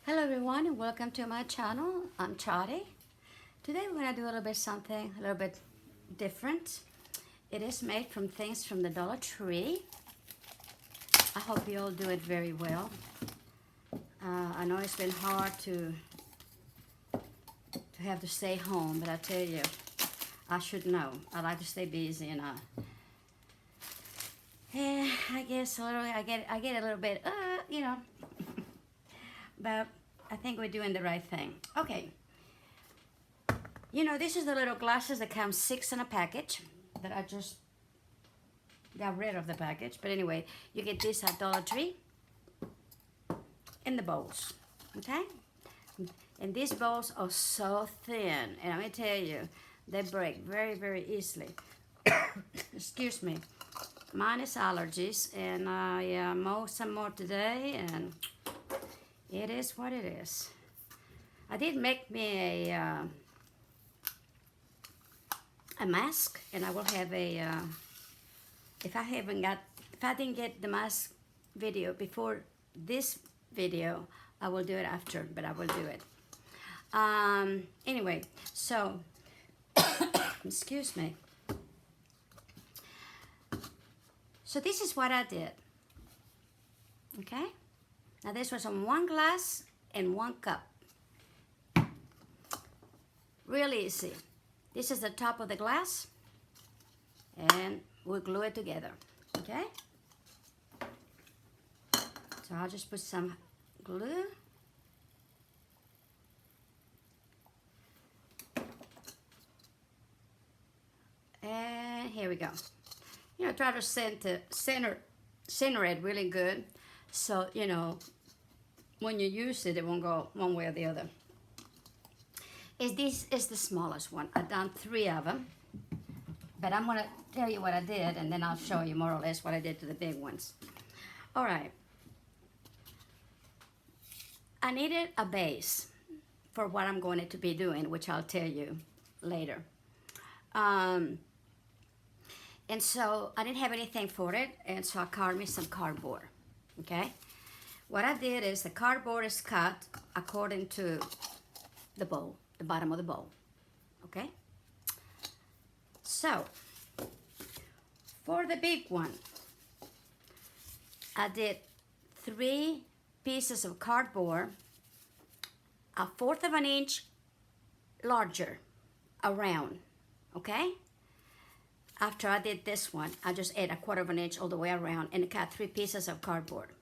Hello everyone and welcome to my channel. I'm Chadi. Today we're going to do a little bit something a little bit different. It is made from things from the Dollar Tree. I hope you all do it very well. I know it's been hard to have to stay home, but I tell you, I should know. I like to stay busy, and I guess a little. I get a little bit, but I think we're doing the right thing. Okay. You know, this is the little glasses that come 6 in a package that I just got rid of the package. But anyway, you get this at Dollar Tree in the bowls, okay? And these bowls are so thin, and let me tell you, they break very, very easily. Excuse me. Mine is allergies, and I mowed some more today, and it is what it is. I did make me a mask, and I will have a if I didn't get the mask video before this video, I will do it after, but I will do it anyway. So excuse me. So this is what I did, okay? Now this was on 1 glass and 1 cup. Really easy. This is the top of the glass, and we'll glue it together, okay? So I'll just put some glue. And here we go. You know, try to center it really good, so, you know, when you use it, it won't go one way or the other. This is the smallest one. I've done 3 of them, but I'm gonna tell you what I did, and then I'll show you more or less what I did to the big ones. All right. I needed a base for what I'm going to be doing, which I'll tell you later. And so I didn't have anything for it, and so I carved me some cardboard, okay? What I did is the cardboard is cut according to the bowl, the bottom of the bowl, okay? So, for the big one, I did 3 pieces of cardboard, 1/4 of an inch larger around, okay? After I did this one, I just add 1/4 of an inch all the way around and cut 3 pieces of cardboard.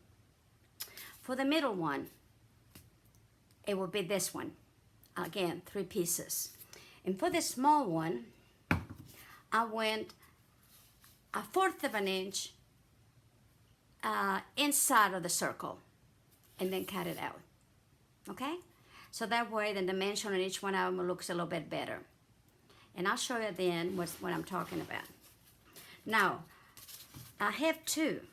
For the middle one, it will be this one. Again, 3 pieces. And for the small one, I went 1/4 of an inch inside of the circle and then cut it out, okay? So that way the dimension on each one of them looks a little bit better. And I'll show you then what I'm talking about. Now, I have 2.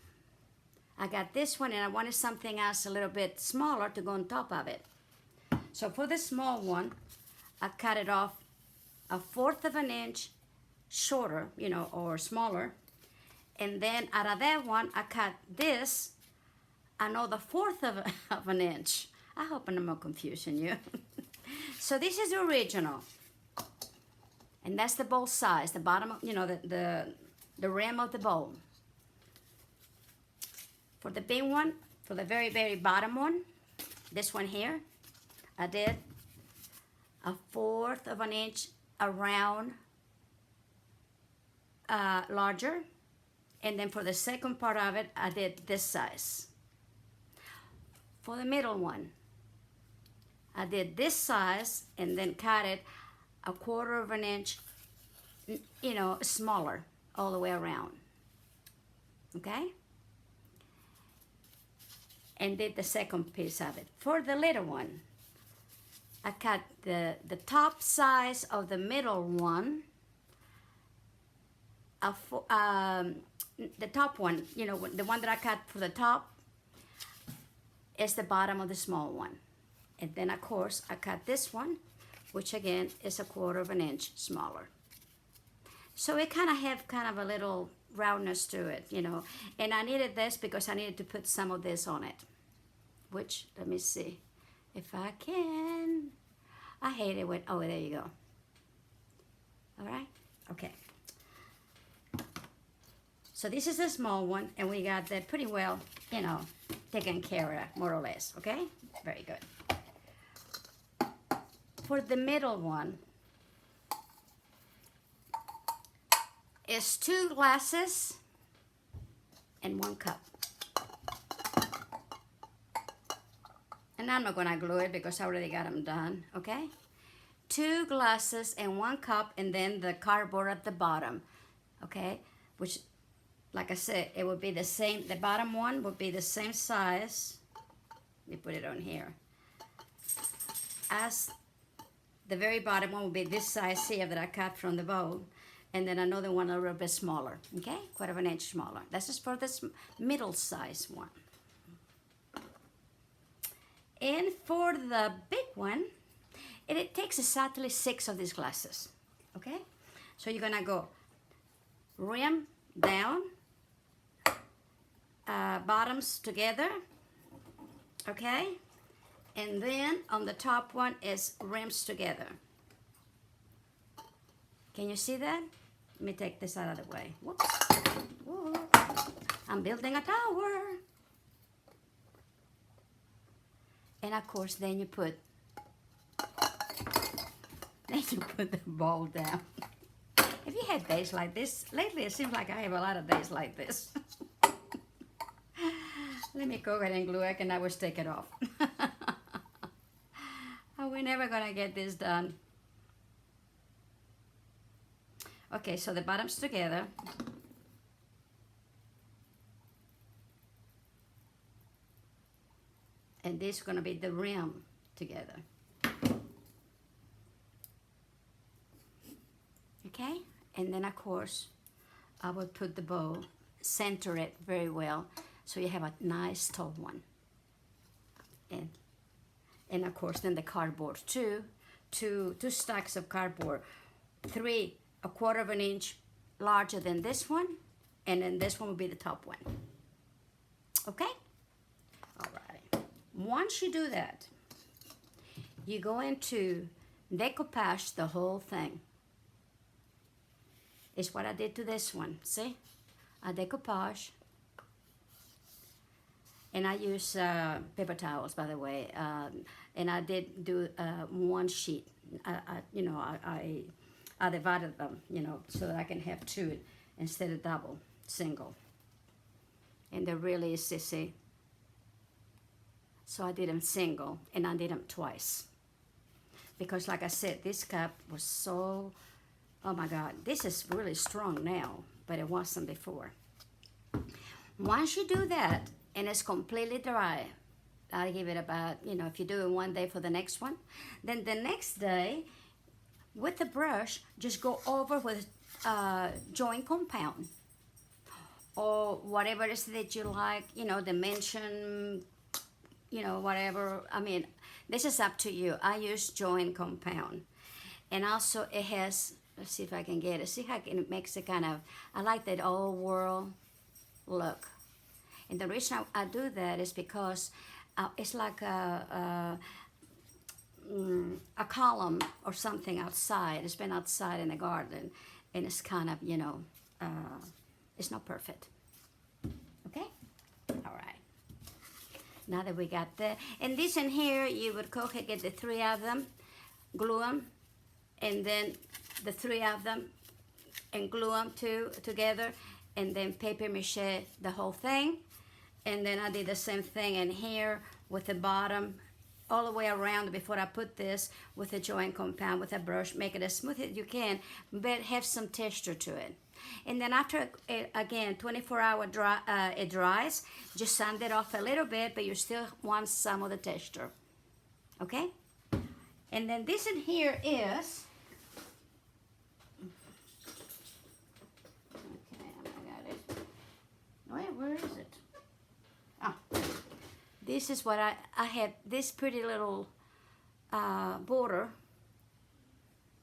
I got this one, and I wanted something else a little bit smaller to go on top of it. So for the small one, I cut it off 1/4 of an inch shorter, you know, or smaller. And then out of that one, I cut this another 1/4 of an inch. I hope I'm not confusing you. So this is the original. And that's the bowl size, the bottom, you know, the rim of the bowl. For the big one, for the very, very bottom one, this one here, I did 1/4 of an inch around larger. And then for the second part of it, I did this size. For the middle one, I did this size and then cut it 1/4 of an inch, you know, smaller all the way around, okay? And did the second piece of it. For the little one, I cut the top size of the middle one, the top one, you know, the one that I cut for the top is the bottom of the small one. And then, of course, I cut this one, which again is 1/4 of an inch smaller. So it kind of a little roundness to it, you know. And I needed this because I needed to put some of this on it. Which, let me see. if I can. I hate it when, oh, there you go. All right, okay. So this is a small one, and we got that pretty well, you know, taken care of, more or less, okay? Very good. For the middle one, it's 2 glasses and 1 cup. And I'm not gonna glue it because I already got them done, okay? 2 glasses and 1 cup, and then the cardboard at the bottom, okay? Which, like I said, it would be the same, the bottom one would be the same size, let me put it on here, as the very bottom one would be this size here that I cut from the bowl, and then another one a little bit smaller, okay? 1/4 inch smaller. This is for this middle size one. And for the big one, it takes exactly 6 of these glasses, okay? So you're gonna go rim down, bottoms together, okay? And then on the top one is rims together. Can you see that? Let me take this out of the way. Whoops. Whoa. I'm building a tower. And of course, then you put the ball down. Have you had days like this? Lately, it seems like I have a lot of days like this. Let me go ahead and glue it, and I will take it off. Oh, we're never gonna get this done. Okay, so the bottoms together. And this is gonna be the rim together. Okay, and then of course, I will put the bow, center it very well, so you have a nice tall one. And of course, then the cardboard two stacks of cardboard, 3 1/4 inch larger than this one, and then this one will be the top one. Okay? All right. Once you do that, you go into decoupage the whole thing. It's what I did to this one. See? I decoupage. And I use paper towels, by the way. And I did do 1 sheet. I divided them, you know, so that I can have 2 instead of double, single. And they're really sissy. So I did them single, and I did them twice. Because like I said, this cup was so, oh my God, this is really strong now, but it wasn't before. Once you do that, and it's completely dry, I'll give it about, you know, if you do it one day for the next one, then the next day, with the brush, just go over with joint compound or whatever it is that you like, you know, dimension, you know, whatever. I mean, this is up to you. I use joint compound. And also it has, let's see if I can get it. See how it makes it kind of, I like that old world look. And the reason I do that is because it's like a column or something outside. It's been outside in the garden, and it's kind of, you know, it's not perfect. Okay? All right. Now that we got that, and this in here, you would go ahead, get the 3 of them, glue them, and then the 3 of them, and glue them together, and then paper mache the whole thing. And then I did the same thing in here with the bottom all the way around before I put this with a joint compound with a brush. Make it as smooth as you can, but have some texture to it. And then after, again, 24-hour it dries, just sand it off a little bit, but you still want some of the texture. Okay? And then this in here is, okay, I got it. Where is it? Oh, this is what I had this pretty little border,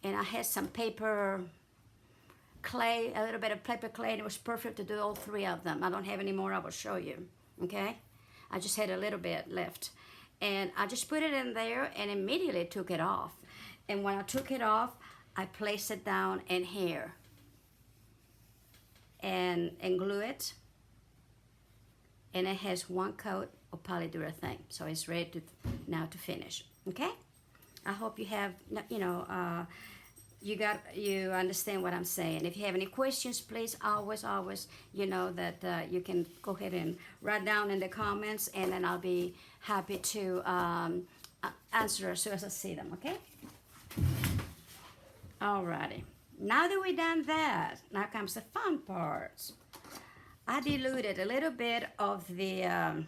and I had some paper clay, a little bit of paper clay, and it was perfect to do all 3 of them. I don't have any more, I will show you, okay? I just had a little bit left. And I just put it in there and immediately took it off. And when I took it off, I placed it down in here and glue it. And it has one coat of polyurethane, so it's ready to now to finish. Okay, I hope you have, you understand what I'm saying. If you have any questions, please always that you can go ahead and write down in the comments, and then I'll be happy to answer as soon as I see them. Okay. Alrighty. Now that we've done that, now comes the fun part. I diluted a little bit of the,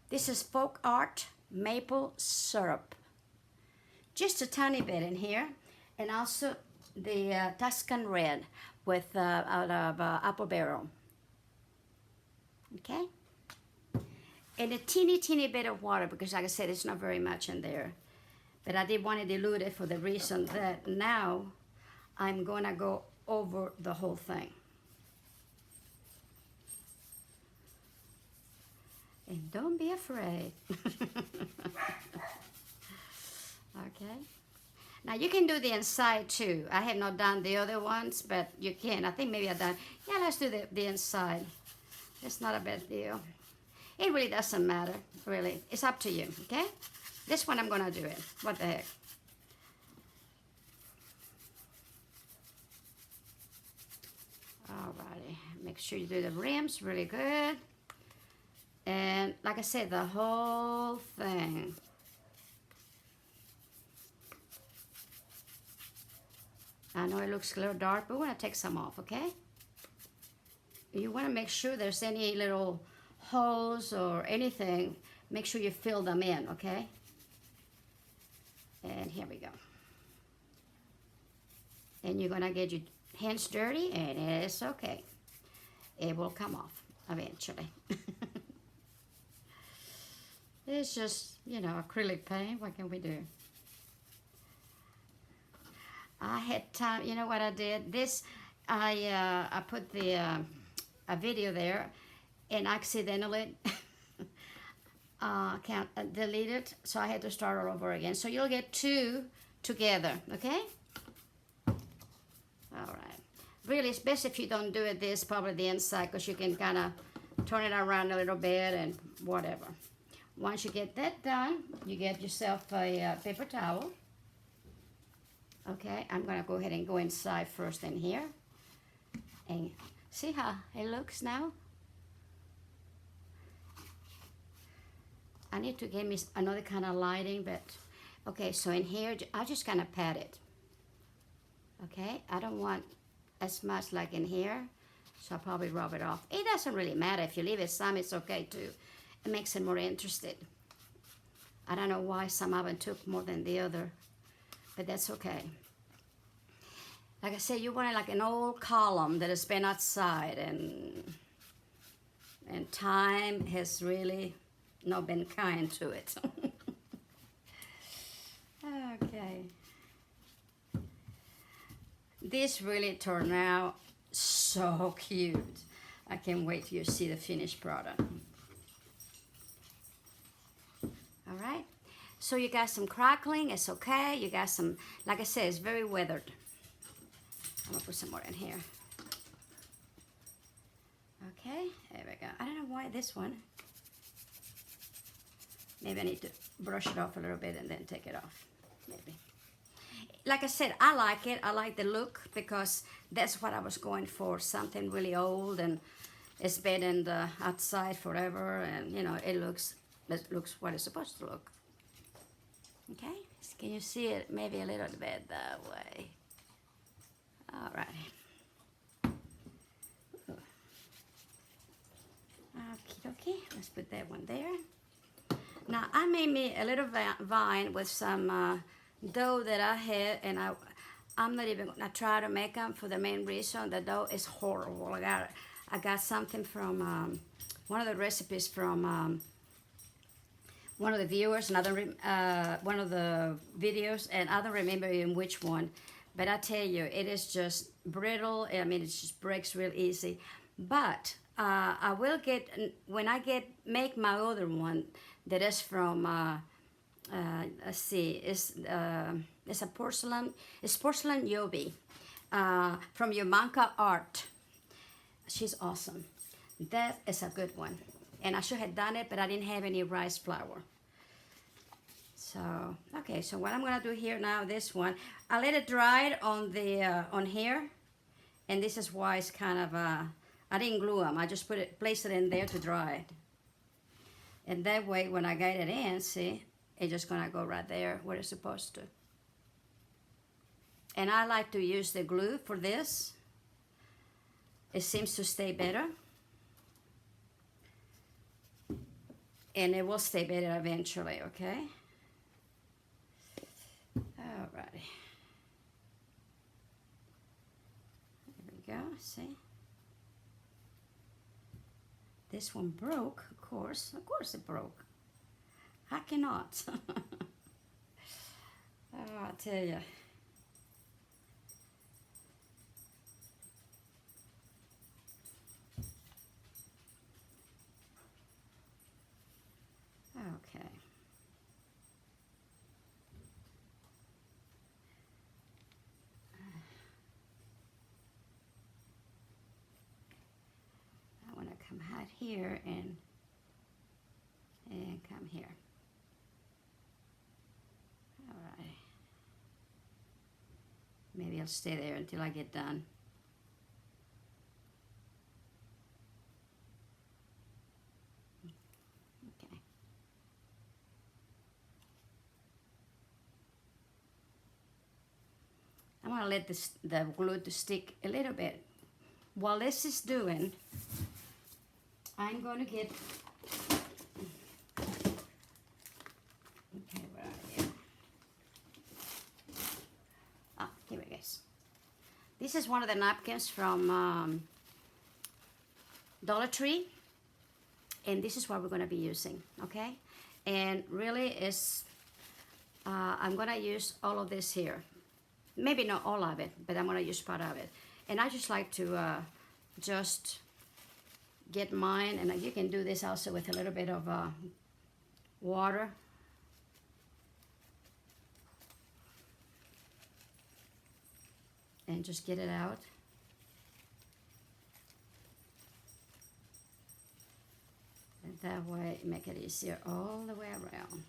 this is Folk Art maple syrup. Just a tiny bit in here. And also the Tuscan Red with out of apple barrel. Okay? And a teeny bit of water, because like I said, it's not very much in there. But I did want to dilute it for the reason that now I'm going to go over the whole thing. And don't be afraid. Okay. Now you can do the inside too. I have not done the other ones, but you can. I think maybe I've done. Yeah, let's do the inside. It's not a bad deal. It really doesn't matter, really. It's up to you, okay? This one I'm gonna do it. What the heck? Alrighty. Make sure you do the rims really good. And like I said, the whole thing. I know it looks a little dark, but we're gonna take some off, okay? You wanna make sure there's any little holes or anything. Make sure you fill them in, okay? And here we go. And you're gonna get your hands dirty, and it's okay. It will come off eventually. It's just, acrylic paint. What can we do? I had time. You know what I did? This, I put the a video there, and accidentally can't delete it, so I had to start all over again. So you'll get two together, okay? All right. Really, it's best if you don't do it this, probably the inside, because you can kind of turn it around a little bit and whatever. Once you get that done, you get yourself a paper towel. Okay, I'm gonna go ahead and go inside first in here. And see how it looks now? I need to get me another kind of lighting, but okay, so in here, I just kind of pat it. Okay, I don't want as much like in here, so I'll probably rub it off. It doesn't really matter. If you leave it some, it's okay too. It makes it more interesting. I don't know why some of them took more than the other, but that's okay. Like I said, you want it like an old column that has been outside, and time has really not been kind to it. Okay. This really turned out so cute. I can't wait till you see the finished product. All right. So you got some crackling, it's okay. You got some, like I said, it's very weathered. I'm gonna put some more in here. Okay, there we go. I don't know why this one. Maybe I need to brush it off a little bit and then take it off, maybe. Like I said, I like it. I like the look because that's what I was going for. Something really old, and it's been in the outside forever, and it looks what it's supposed to look. Okay, can you see it maybe a little bit that way? All right. Okie dokie, let's put that one there. Now I made me a little vine with some dough that I had, and I'm not even gonna try to make them for the main reason the dough is horrible. I got something from one of the recipes from one of the viewers, one of the videos, and I don't remember even which one. But I tell you, it is just brittle. I mean, it just breaks real easy. But I will get, when I make my other one, that is from, let's see, it's a porcelain, it's porcelain Yobi from Yomanka Art. She's awesome. That is a good one. And I should have done it, but I didn't have any rice flour. So, okay, so what I'm gonna do here now, this one, I let it dry on the, on here. And this is why it's kind of, I didn't glue them. I just placed it in there to dry it. And that way, when I get it in, see, it's just gonna go right there where it's supposed to. And I like to use the glue for this. It seems to stay better. And it will stay better eventually, okay? Alrighty. There we go, see? This one broke, of course it broke. I cannot. Oh, I tell you. Okay. I want to come out here and come here. All right. Maybe I'll stay there until I get done. Okay. I'm gonna let the glue to stick a little bit. While this is doing, I'm gonna get, okay, where are you? Ah, here we go. This is one of the napkins from Dollar Tree, and this is what we're gonna be using, okay? And really is, I'm gonna use all of this here. Maybe not all of it, but I'm gonna use part of it. And I just like to just get mine, and you can do this also with a little bit of water. And just get it out. And that way, make it easier all the way around.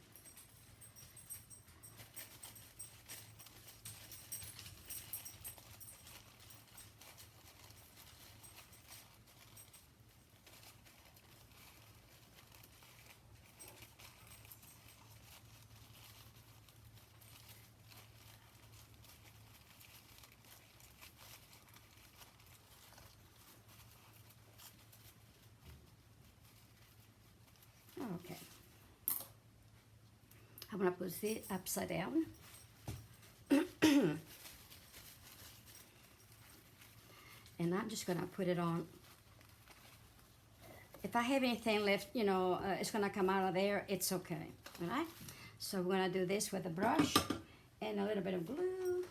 Okay. I'm gonna put it upside down. And I'm just gonna put it on. If I have anything left, you know, it's gonna come out of there, it's okay, all right? So we're gonna do this with a brush and a little bit of glue.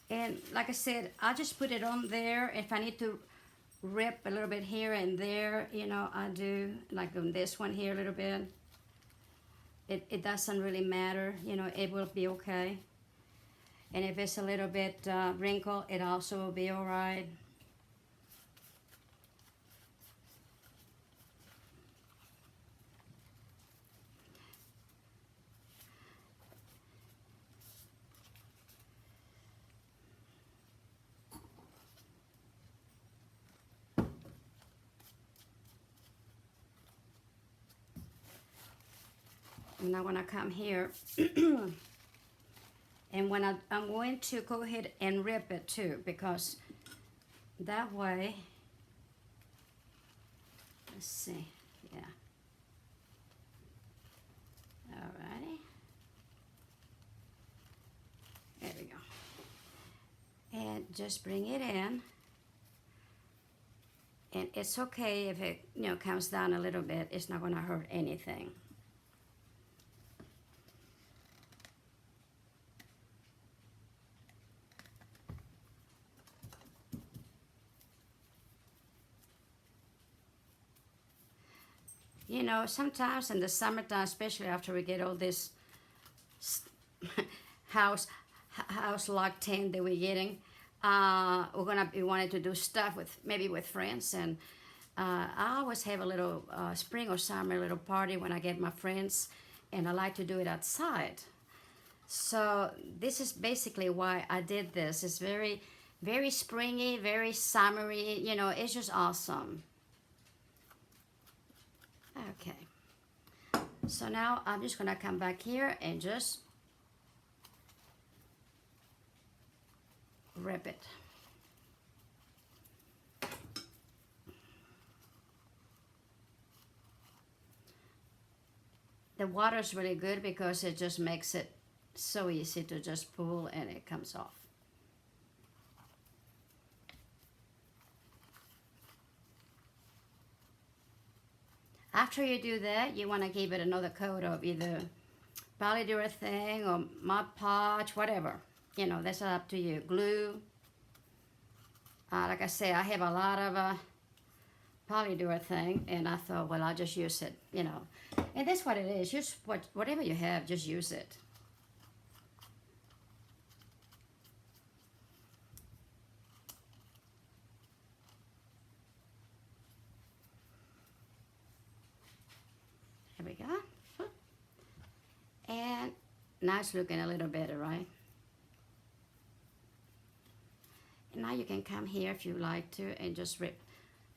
And like I said, I just put it on there. If I need to rip a little bit here and there, you know, I do, like on this one here a little bit. It doesn't really matter, you know, it will be okay. And if it's a little bit wrinkled, it also will be all right. And I want to come here And I'm going to go ahead and rip it too, because that way, let's see, yeah. Alrighty. There we go. And just bring it in. And it's okay if it, comes down a little bit. It's not going to hurt anything. Sometimes in the summertime, especially after we get all this house locked in that we're getting, we're gonna be wanting to do stuff maybe with friends, and I always have a little spring or summer little party when I get my friends, and I like to do it outside. So this is basically why I did this. It's very, very springy, very summery. It's just awesome. Okay. So now I'm just gonna come back here and just rip it. The water is really good because it just makes it so easy to just pull and it comes off. After you do that, you want to give it another coat of either polyurethane or Mod Podge, whatever. That's up to you. Glue. Like I say, I have a lot of polyurethane, and I thought, well, I'll just use it, And that's what it is. Just whatever you have, just use it. There we go. And now it's looking a little better, right? And now you can come here if you like to and just rip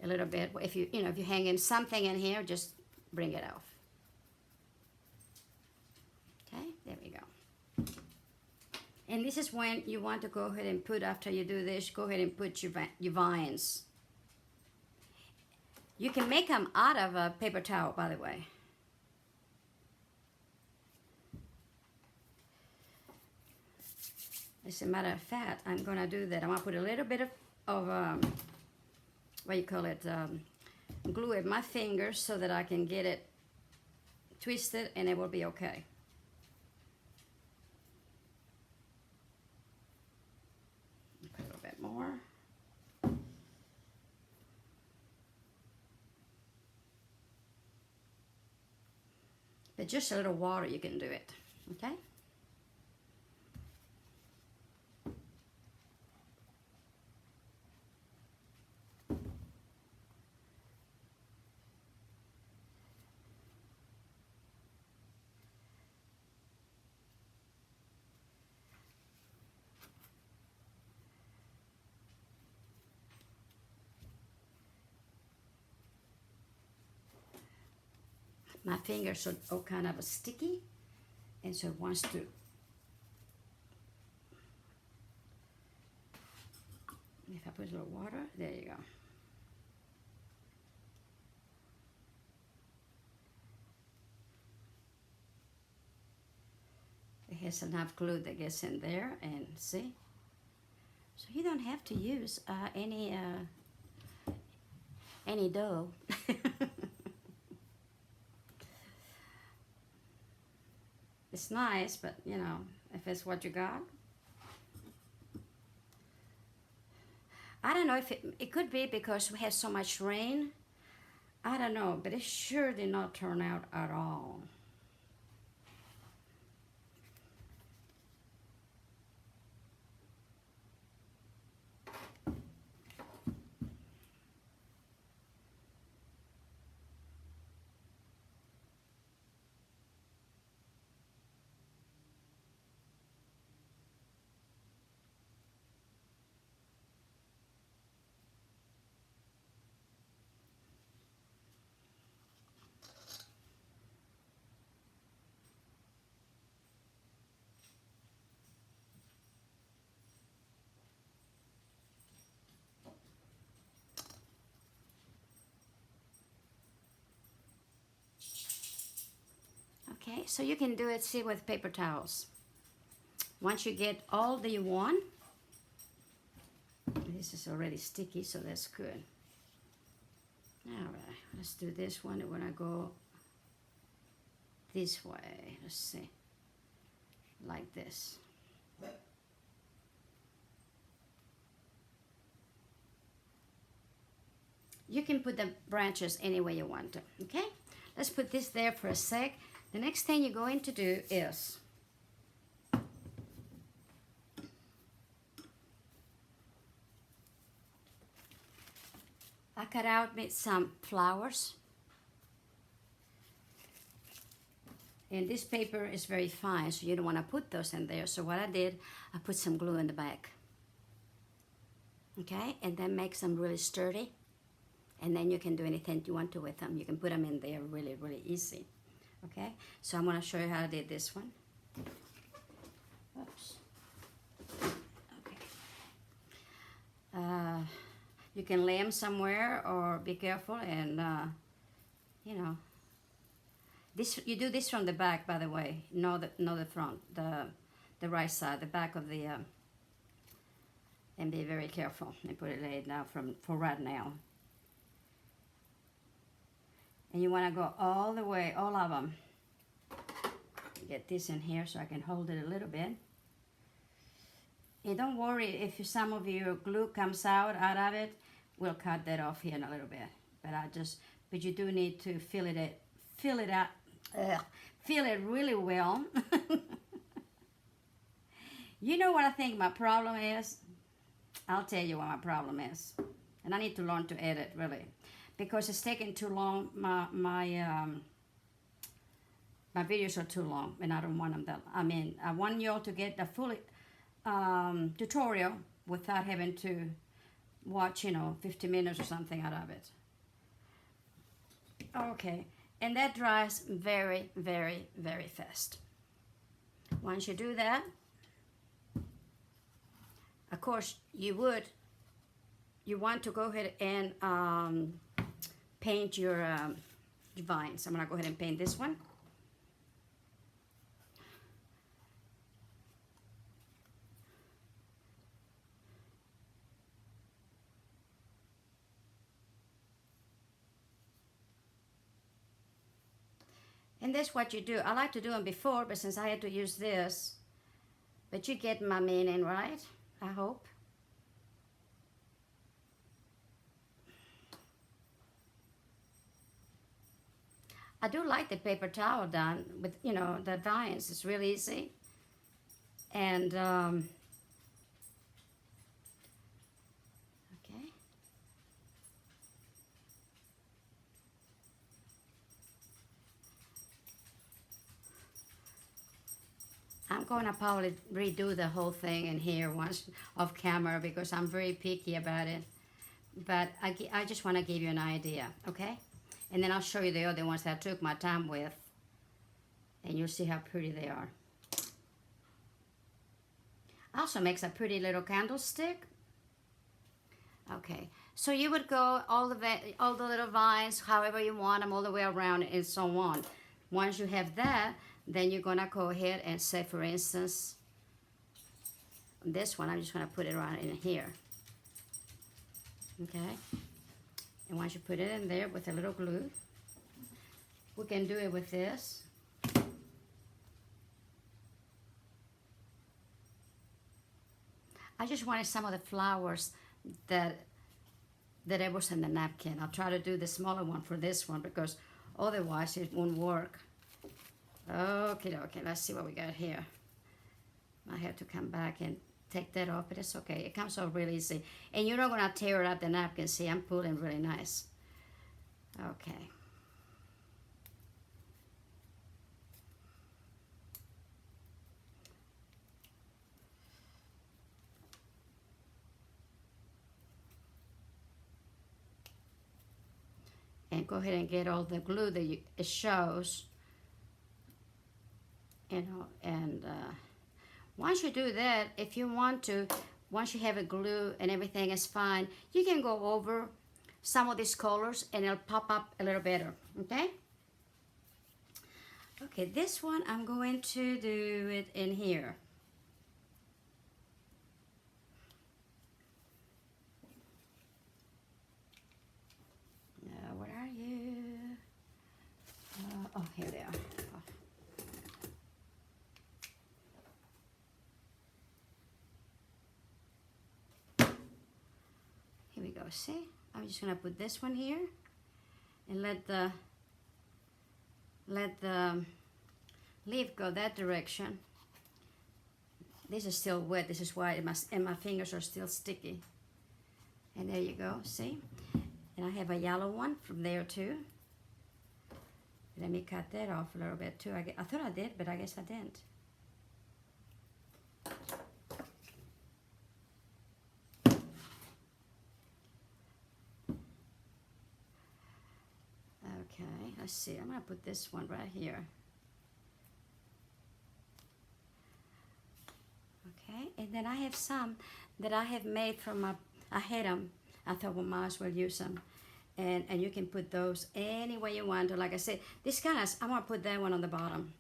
a little bit. If if you're hanging something in here, just bring it off. Okay, there we go. And this is when you want to go ahead and put, after you do this, go ahead and put your vines. You can make them out of a paper towel, by the way. As a matter of fact, I'm gonna do that. I'm gonna put a little bit of what you call it, glue at my fingers so that I can get it twisted and it will be okay. Put a little bit more. But just a little water, you can do it, okay? My fingers are all kind of sticky, and so it wants to. If I put a little water, there you go. It has enough glue that gets in there, and see? So you don't have to use any dough. It's nice, but if it's what you got. I don't know if it could be because we had so much rain. I don't know, but it sure did not turn out at all. Okay, so you can do it, see, with paper towels. Once you get all that you want, this is already sticky, so that's good. All right, let's do this one. We're gonna go this way. Let's see, like this. You can put the branches any way you want to, okay? Let's put this there for a sec. The next thing you're going to do is I cut out with some flowers. And this paper is very fine, so you don't want to put those in there. So what I did, I put some glue in the back. Okay, and that makes them really sturdy. And then you can do anything you want to with them. You can put them in there really, really easy. Okay, so I'm going to show you how I did this one. Oops. Okay. You can lay them somewhere, or be careful and, you know, this, you do this from the back, by the way, not the front, the right side, the back of the, and be very careful and put it laid now for right now. And you want to go all the way, all of them. Get this in here so I can hold it a little bit. And don't worry if some of your glue comes out of it. We'll cut that off here in a little bit. But you do need to feel it really well. You know what I think my problem is? I'll tell you what my problem is. And I need to learn to edit, really. Because it's taking too long. My videos are too long, and I don't want them that. I mean, I want you all to get the full tutorial without having to watch, 50 minutes or something out of it. Okay, and that dries very, very, very fast. Once you do that, of course, you want to go ahead and paint your vines. I'm gonna go ahead and paint this one. And that's what you do. I like to do them before, but since I had to use this, but you get my meaning, right? I hope. I do like the paper towel done with, the vines. It's really easy. And, okay. I'm going to probably redo the whole thing in here once off camera because I'm very picky about it. But I just want to give you an idea, okay? And then I'll show you the other ones that I took my time with. And you'll see how pretty they are. Also makes a pretty little candlestick. Okay, so you would go all the little vines, however you want them, all the way around and so on. Once you have that, then you're gonna go ahead and say, for instance, this one, I'm just gonna put it around in here. Okay, and once you put it in there with a little glue, we can do it with this. I just wanted some of the flowers that it was in the napkin. I'll try to do the smaller one for this one because otherwise it won't work. Okay, let's see what we got here. I have to come back and take that off, but it's okay. It comes out really easy. And you're not gonna tear up the napkin. See, I'm pulling really nice. Okay. And go ahead and get all the glue that it shows. And once you do that, if you want to, once you have a glue and everything is fine, you can go over some of these colors and it'll pop up a little better, okay? Okay, this one I'm going to do it in here. Where are you? Oh, here they are. Oh. Here we go, see? I'm just gonna put this one here and let the leaf go that direction. This is still wet, this is why my fingers are still sticky. And there you go, see? And I have a yellow one from there too. Let me cut that off a little bit too. I thought I did, but I guess I didn't. Okay, let's see. I'm gonna put this one right here. Okay, and then I have some that I have made from I had them. I thought we might as well use them. And you can put those any way you want to. Like I said, this kind of, I'm gonna put that one on the bottom.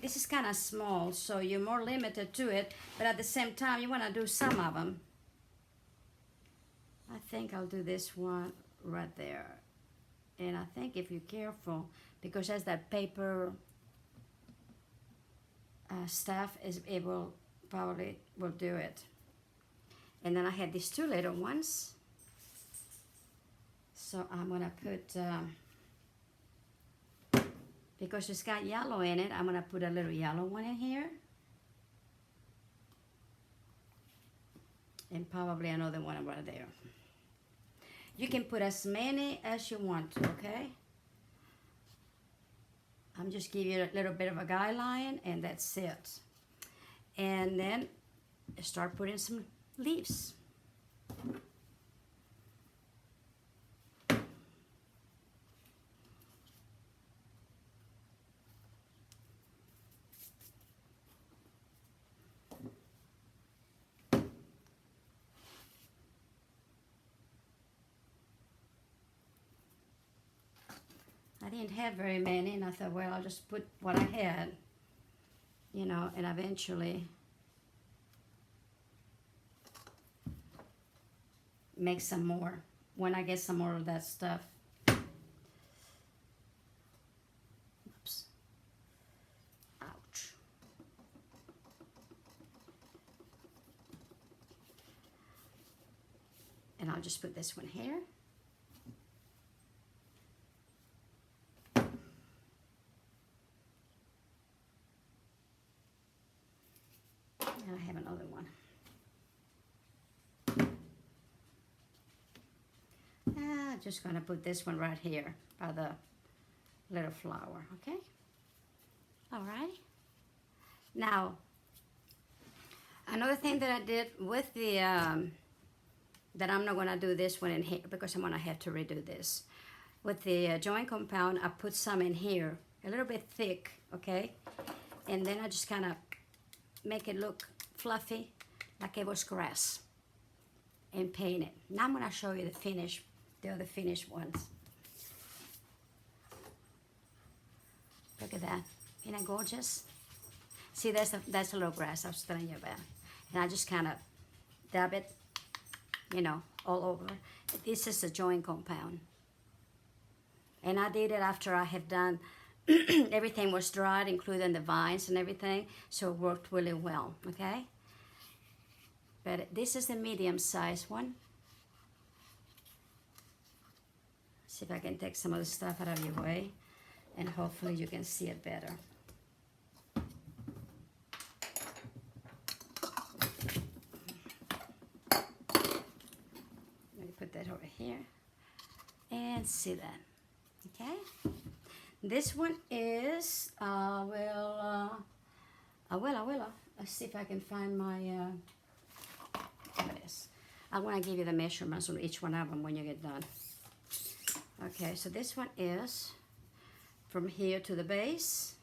This is kind of small, so you're more limited to it, but at the same time, you wanna do some of them. I think I'll do this one right there. And I think if you're careful, because as that paper stuff is able, probably will do it. And then I have these two little ones. So I'm gonna put, because it's got yellow in it, I'm gonna put a little yellow one in here. And probably another one right there. You can put as many as you want to, okay? I'm just giving you a little bit of a guideline and that's it. And then start putting some leaves. I didn't have very many, and I thought, well, I'll just put what I had, you know, and eventually make some more when I get some more of that stuff. Oops. Ouch. And I'll just put this one here. And I have another one. I'm just gonna put this one right here by the little flower, okay? All right. Now, another thing that I did with the, that I'm not gonna do this one in here because I'm gonna have to redo this. With the joint compound, I put some in here, a little bit thick, okay? And then I just kind of make it look fluffy, like it was grass, and paint it. Now I'm gonna show you the finish, the other finished ones. Look at that, isn't that gorgeous? See, that's a little grass I was telling you about. And I just kind of dab it, you know, all over. This is a joint compound. And I did it after I have done, everything was dried, including the vines and everything, so it worked really well, okay? But this is the medium-sized one. See if I can take some of the stuff out of your way, and hopefully you can see it better. Let me put that over here, and see that, okay? This one is, I will, let's see if I can find my, there it is. I want to give you the measurements on each one of them when you get done. Okay, so this one is from here to the base.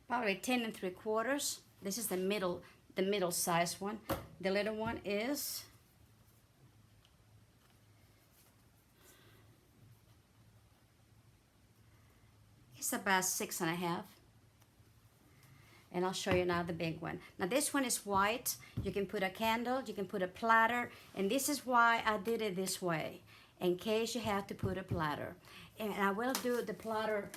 Probably 10 3/4. This is the middle size one. The little one is is about 6.5. And I'll show you now the big one. Now this one is white. You can put a candle, you can put a platter, and this is why I did it this way, in case you have to put a platter. And I will do the platter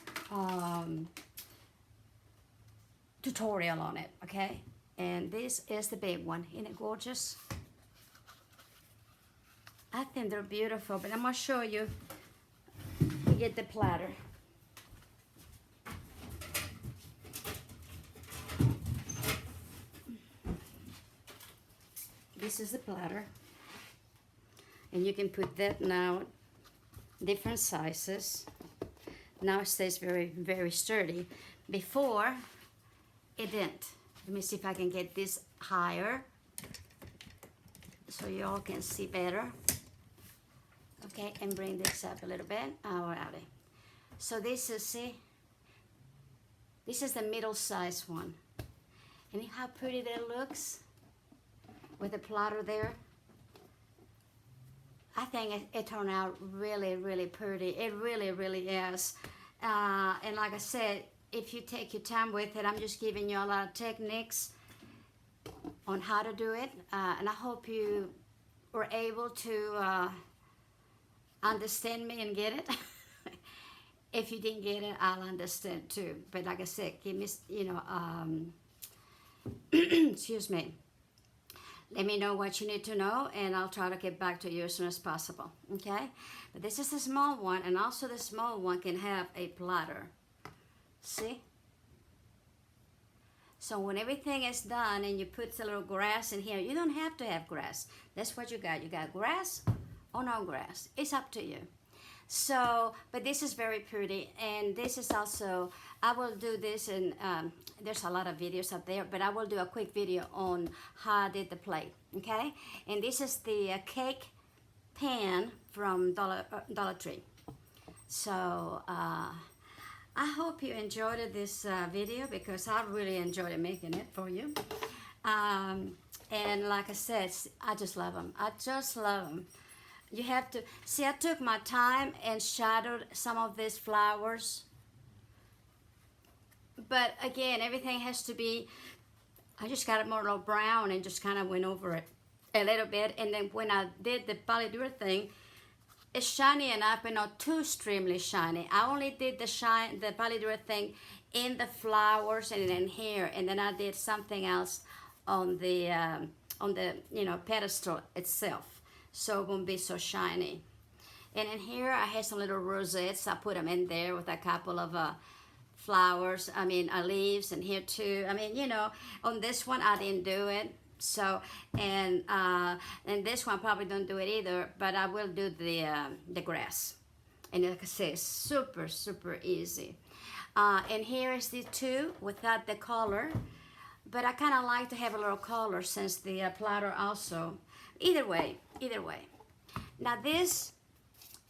tutorial on it, okay? And this is the big one. Isn't it gorgeous? I think they're beautiful, but I'm gonna show you. You get the platter. This is the platter, and you can put that now, different sizes. Now it stays very, very sturdy. Before, it didn't. Let me see if I can get this higher so you all can see better. Okay, and bring this up a little bit. Alrighty. So this is, see, this is the middle size one. And how pretty that looks with the platter there. I think it turned out really, really pretty. It really, really is. And like I said, if you take your time with it, I'm just giving you a lot of techniques on how to do it. And I hope you were able to understand me and get it. If you didn't get it, I'll understand too. But like I said, give me, you know, excuse me. Let me know what you need to know, and I'll try to get back to you as soon as possible, okay? But this is a small one, and also the small one can have a platter. See? So when everything is done and you put a little grass in here, you don't have to have grass. That's what you got. You got grass or no grass. It's up to you. So, but this is very pretty, and this is also, I will do this, and there's a lot of videos up there, but I will do a quick video on how I did the plate, okay? And this is the cake pan from Dollar Tree. So, I hope you enjoyed this video, because I really enjoyed making it for you. And like I said, I just love them. I just love them. You have to, see, I took my time and shadowed some of these flowers. But again, everything has to be, I just got it more a little brown and just kind of went over it a little bit. And then when I did the polydur thing, it's shiny enough, but not too extremely shiny. I only did the polydur thing in the flowers and in here. And then I did something else on the you know, pedestal itself, so it won't be so shiny. And in here I had some little rosettes. I put them in there with a couple of flowers, leaves, and here too. I mean, you know, on this one I didn't do it. So, and this one probably don't do it either, but I will do the grass. And like I say, super, super easy. And here is the two without the color, but I kind of like to have a little color since the platter also. Either way. Now this,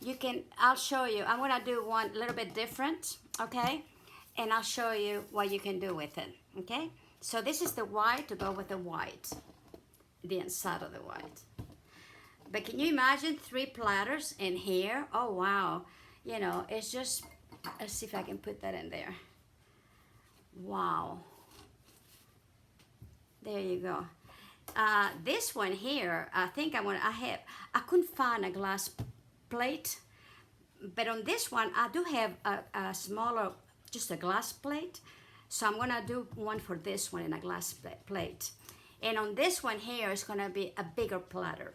you can, I'll show you. I'm gonna do one a little bit different, okay? And I'll show you what you can do with it, okay? So this is the white to go with the white, the inside of the white. But can you imagine 3 platters in here? Oh, wow. You know, it's just, let's see if I can put that in there. Wow. There you go. This one here, I think I couldn't find a glass plate, but on this one, I do have a smaller, just a glass plate. So I'm gonna do one for this one in a glass plate. And on this one here, it's gonna be a bigger platter.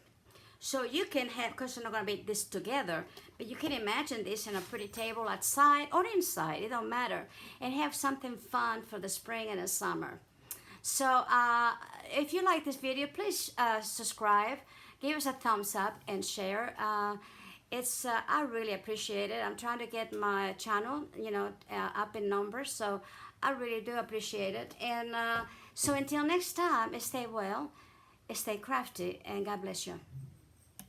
So you can have, because you're not gonna be this together, but you can imagine this in a pretty table outside or inside, it don't matter. And have something fun for the spring and the summer. So if you like this video, please subscribe, give us a thumbs up, and share. I really appreciate it. I'm trying to get my channel, you know, up in numbers, so I really do appreciate it. And so until next time, stay well, stay crafty, and God bless you.